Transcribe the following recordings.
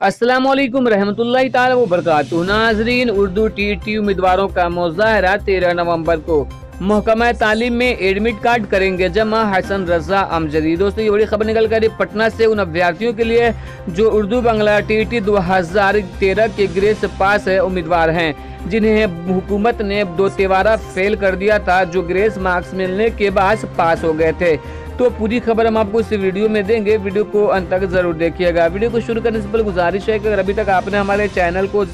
अस्सलाम वालेकुम रहमतुल्लाहि ताला व बरकातुहू। नाज़रीन, उर्दू टीटी उम्मीदवारों का मुज़ाहरा 13 नवंबर को महकमा तालीम में एडमिट कार्ड करेंगे जमा। हसन रजा अमजदी। दोस्तों, ये बड़ी खबर निकल कर पटना से उन अभ्यर्थियों के लिए जो उर्दू बांग्ला टीटी 2013 के ग्रेड से पास है उम्मीदवार हैं, जिन्हें हुकूमत ने 2 तिबारा फेल कर दिया था, जो ग्रेस मार्क्स मिलने के बाद पास हो गए थे। तो पूरी खबर हम आपको इस वीडियो में देंगे, वीडियो को अंत तक जरूर देखिएगा। वीडियो को शुरू करने से पहले गुजारिश है कि अगर अभी तक आपने हमारे चैनल को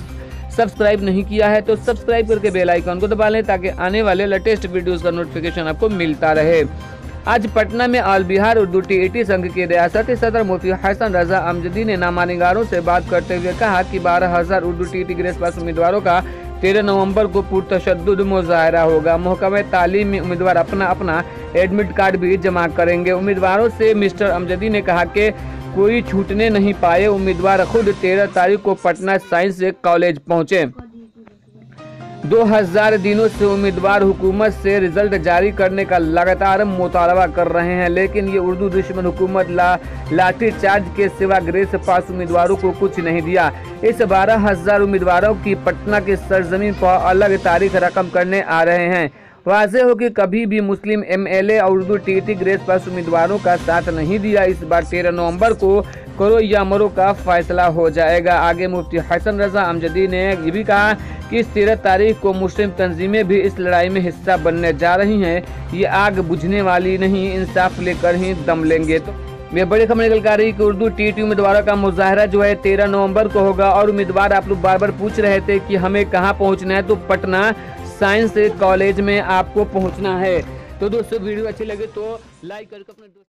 सब्सक्राइब नहीं किया है तो सब्सक्राइब करके बेल आइकन को दबा लें ताकि आने वाले लेटेस्ट वीडियोस का नोटिफिकेशन आपको मिलता रहे। आज पटना में ऑल बिहार उर्दू टीटी संघ के रियासती सदर मुफ्ती हसन रजा अमजदी ने नामानिगारों से बात करते हुए कहा कि 12,000 उर्दू टीटी ग्रेस पास उम्मीदवारों का 13 नवंबर को पुरतशद्दुद मुज़ाहरा होगा। महकमा तालीम में उम्मीदवार अपना एडमिट कार्ड भी जमा करेंगे। उम्मीदवारों से मिस्टर अमजदी ने कहा कि कोई छूटने नहीं पाए। उम्मीदवार खुद 13 तारीख को पटना साइंस कॉलेज पहुंचे। 2000 दिनों से उम्मीदवार हुकूमत से रिजल्ट जारी करने का लगातार मुतालबा कर रहे हैं, लेकिन ये उर्दू दुश्मन हुकूमत लाठी चार्ज के सिवा ग्रेस पास उम्मीदवारों को कुछ नहीं दिया। इस 12,000 उम्मीदवारों की पटना के सरजमीन पर अलग तारीख रकम करने आ रहे हैं। वाज़ेह हो कि कभी भी मुस्लिम MLA और उर्दू टीटी ग्रेस पास उम्मीदवारों का साथ नहीं दिया। इस बार 13 नवंबर को करो या मरो का फैसला हो जाएगा। आगे मुफ्ती हसन रजा अमजदी ने ये भी कहा कि इस 13 तारीख को मुस्लिम तंजीमें भी इस लड़ाई में हिस्सा बनने जा रही हैं। ये आग बुझने वाली नहीं, इंसाफ लेकर ही दम लेंगे। तो ये बड़ी खबर निकल कर रही कि उर्दू टीटी उम्मीदवारों का मुज़ाहरा जो है 13 नवंबर को होगा। और उम्मीदवार आप लोग बार बार पूछ रहे थे कि हमें कहाँ पहुँचना है, तो पटना साइंस कॉलेज में आपको पहुँचना है। तो दोस्तों, वीडियो अच्छी लगे तो लाइक करके अपने